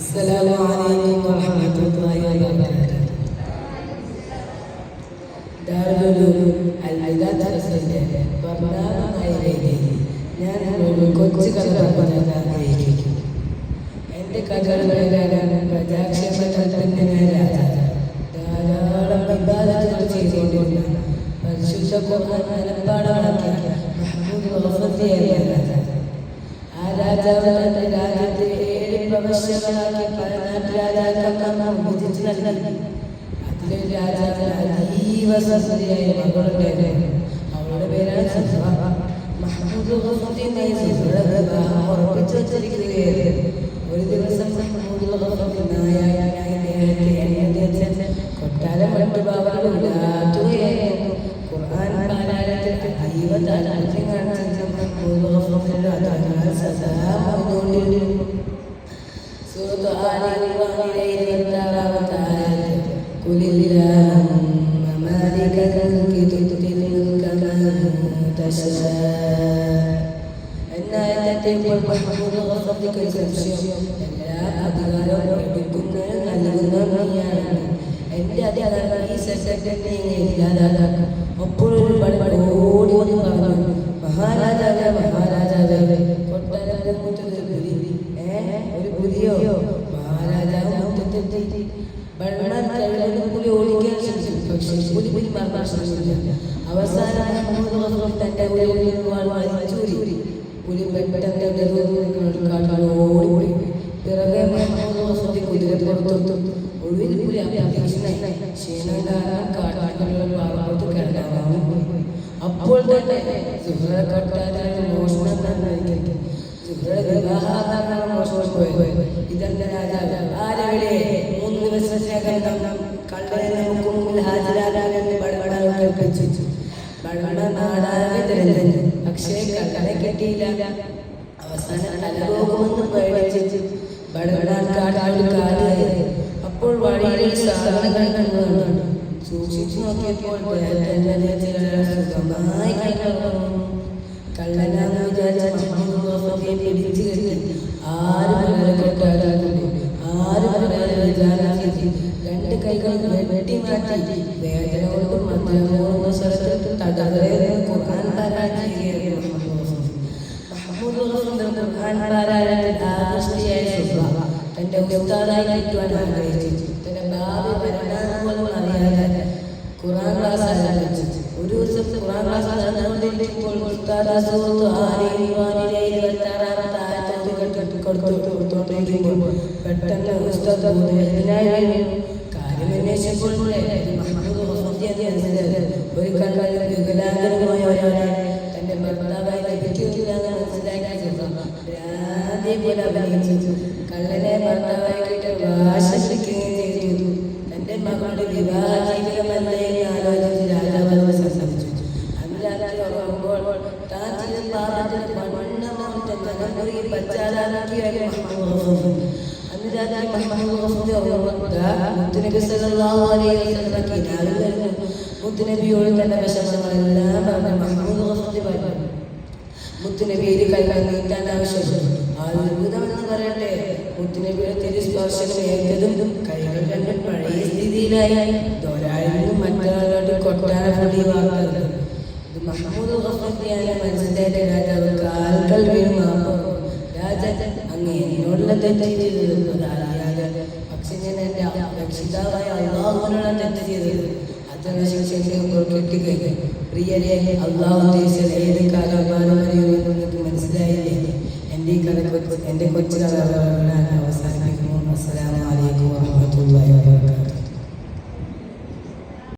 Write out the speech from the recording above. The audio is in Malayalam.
Assalamualaikum warahmatullahi wabarakatuh. Darul Al-Adat Fasilitas Pernamaan ini ഞാൻ ഒരു കൊച്ചു കഥ പറയാൻ ആഗ്രഹിക്കുന്നു. എൻ്റെ കഥകളുടെ പ്രജാക്ഷേമത്തിൻ്റെ ധാരാളം വിവാദങ്ങൾ ചെയ്തുകൊണ്ടിരുന്ന പരിശുദ്ധ ഖുർആൻ മനഃപ്പാഠമാക്കിയ മഹ്മൂദ് ഗഫൂറിയായ ആ രാജാവ് തൻ്റെ രാജ്യത്തെ 7 പ്രവശ്യകളാക്കി പല നാട്ടുരാജാക്കന്മാർ വിഭജിച്ചു നൽകി. അതിലെ രാജാവിന് അതീവ സുന്ദരിയായ മകളുണ്ടായിരുന്നു. അവളുടെ പേരാണ് സഫ്വ. മഹ്മൂദ് ഗഫൂറിനെ വിവാഹം ഉറപ്പിച്ചു വച്ചിരിക്കുകയായിരുന്നു. ഒരു ദിവസം മഹ്മൂദ് ഗഫൂറി കൊട്ടാരം മറ്റു ഭാവങ്ങളുണ്ടാക്കുകയായിരുന്നു. ഖുർആൻ പാരായണത്തിൽ അതീവ താല്പര്യം കാണിച്ച മഹ്മൂദ് ഗഫൂറിന്റെ അതാങ്ങൾ സദാ പറഞ്ഞുകൊണ്ടിരുന്നു. സൂറത്ത് ആൽ ഇംറാനിലെ 26-ാമത്തെ ആയത്ത് ഖുലില്ലാഹുമ്മ മാലികൽ മുൽക്കി തു'തിൽ മുൽക മൻ തശാ എന്നായത്തെത്തിയപ്പോൾ മഹ്മൂദ് ഗഫൂറിക്ക് ഒരു സംശയം. എല്ലാ അധികാരവും എടുക്കുന്നതിനും നൽകുന്നതും നീയാണ്. എൻ്റെ അധികാരം ഈ സെക്രട്ടറിനെ ഇല്ലാതാക്കാം. അപ്പോഴൊരു ഓടി ഓടി പറഞ്ഞു, മഹാരാജാവേ മഹാരാജാവേ, കൊട്ടാരത്തിൽ മുറ്റത്തൊരു പുലി. ഒരു പുലിയോ? മഹാരാജാവ് മുറ്റത്തെത്തി. വെള്ളം കഴിയുന്ന പുലി ഓടിക്കാൻ ശ്രമിച്ചു. പക്ഷേ പുലി മറക്കാൻ ശ്രമിച്ചില്ല. അവസാനം മഹ്മൂദ് ഗഫൂർ തൻ്റെ ഉള്ളിൽ വലിച്ചൂരി. പുലി പെട്ടെന്ന് ഓടി പിറകെ മഹ്മൂദ് ഗഫൂർ കുതിരപ്പുറത്തു. ഒടുവിൽ പുലി അപ്രതീക്ഷിതനായി അപ്പോൾ തന്നെ സുഹ്റ കൊട്ടാരത്തിൽ മോഷണം നടന്നിരിക്കുന്നു. സുഹ്റയുടെ വിവാഹാഭരണങ്ങൾ മോഷണം പോയത്. ഇതെന്റെ രാജാവ് ആരവിടെ 3 ദിവസത്തിനകം കള്ളനെ നമുക്ക് മുമ്പിൽ ഹാജരാകാനെന്ന് ബടബട കൽപ്പിച്ചു. ബടബട നാടാകെ തിരഞ്ഞു. പക്ഷേ കള്ളനെ കിട്ടിയില്ല. അവസാനം തലപോകുമെന്ന് പേടിച്ചു ബടബട കാടായി. അപ്പോൾ വഴിയിൽ സാധനങ്ങൾ കണ്ടുകൊണ്ടു സൂക്ഷിച്ചു നോക്കിയപ്പോൾ സുഖമായി കള്ളനാന്ന് വിചാരിച്ച മഹ്മൂദ് ഗഫൂറിനെ പിടിച്ചു കെട്ടി ആരും വിചാരിച്ചു 2 കൈകൾ വെട്ടിമാറ്റി വേദന കൊണ്ടും മന്ത്രമോന്ന സ്വരത്തിൽ തകർന്ന് ഖുർആൻ പാരായണം ചെയ്യുകയായിരുന്നു മഹ്മൂദ് ഗഫൂർ. ഖുർആൻ പാരായണത്തിൽ ആകൃഷ്ടയായ സുഹ്റ തൻ്റെ ഉസ്താദായി കിട്ടുവാൻ ആഗ്രഹിച്ചു. തൻ്റെ ഭാവി പരിണാമങ്ങളും അറിയാതെ ഖുർആൻ ക്ലാസ് ആരംഭിച്ചു. ഒരു ദിവസം ഖുർആൻ ക്ലാസ് നടന്നുകൊണ്ടിരിക്കുമ്പോൾ ഉസ്താദ് സൂറത്ത് ആൽ ഇംറാനിലെ 26-ാമത്തെ ആയത്ത് കൊടുത്തുകൊണ്ടിരിക്കുമ്പോൾ പെട്ടെന്ന് ഉസ്താദ് ബോധരഹിതനായി. കാര്യമന്വേഷിച്ചപ്പോൾ മഹ്മൂദ് ഗഫൂർ ഒരു കണ്ണിൽ വികലാംഗനുമായ ഒരാളെ തൻ്റെ ഭർത്താവായി ലഭിക്കുകയില്ല എന്ന് മനസ്സിലാക്കി പോലെ അഭിനയിച്ചു. കള്ളനെ ഭർത്താവായി കിട്ടി ആശ്വസിക്കുകയും ചെയ്തു. തൻ്റെ മകളുടെ വിവാഹ ജീവിതമല്ലേ ആലോചിച്ച് രാജാവ് സംസാരിച്ചു. അന്ന് രാത്രി ഉറങ്ങുമ്പോൾ താൻ ചെയ്ത പാപത്തിന് മണ്ണമുറി പച്ചാലാക്കിയായിരുന്നു മഹ്മൂദ്. അന്ന് രാത്രി മഹ്മൂദ് മുത്തുനബി സല്ലല്ലാഹു അലൈഹി വസല്ലം കിനാവിൽ വരുന്നു. മുത്തുനബിയോട് തന്റെ വിഷമങ്ങളെല്ലാം മഹ്മൂദ് പറഞ്ഞു. മുത്തുനബിയുടെ കൈകൾ നീട്ടാൻ ആവശ്യപ്പെട്ടു. അത്ഭുതമെന്ന് പറയട്ടെ, മുത്തുനബിയുടെ തിരുസ്പർശനം ഏറ്റതും കൈകൾ രണ്ടും പഴയ സ്ഥിതിയിലായി. തൊരാളിനും മറ്റൊരാളോട് കൊട്ടാരപ്പൊടി വാർത്തത്. ഇത് മഹ്മൂദ് ഗഫൂറിനെ മനസ്സിലാക്കിയ രാജാവ് കാൽകൾ വീണ് മാപ്പ്. രാജൻ അങ്ങ് എന്നോടുള്ള തെറ്റ് ചെയ്തത് അറിയാതെ. പക്ഷെ ഞാൻ എൻ്റെ രക്ഷിതാവായ അല്ലാഹുവിനോട് തെറ്റ് ചെയ്തത്. അതിനുള്ള ശിക്ഷ കിട്ടിക്കഴിഞ്ഞു. പ്രിയരെ, അല്ലാഹു ഉദ്ദേശിച്ച ഏത് കാലമാനം വരെയെന്ന് നിങ്ങൾക്ക് മനസ്സിലായില്ലേ? എൻ്റെ കൊച്ചു കഥ അവസാനിപ്പിക്കുന്നു. അസ്സലാമു അലൈക്കും വറഹ്മത്തുള്ളാഹി വബറകാതുഹു.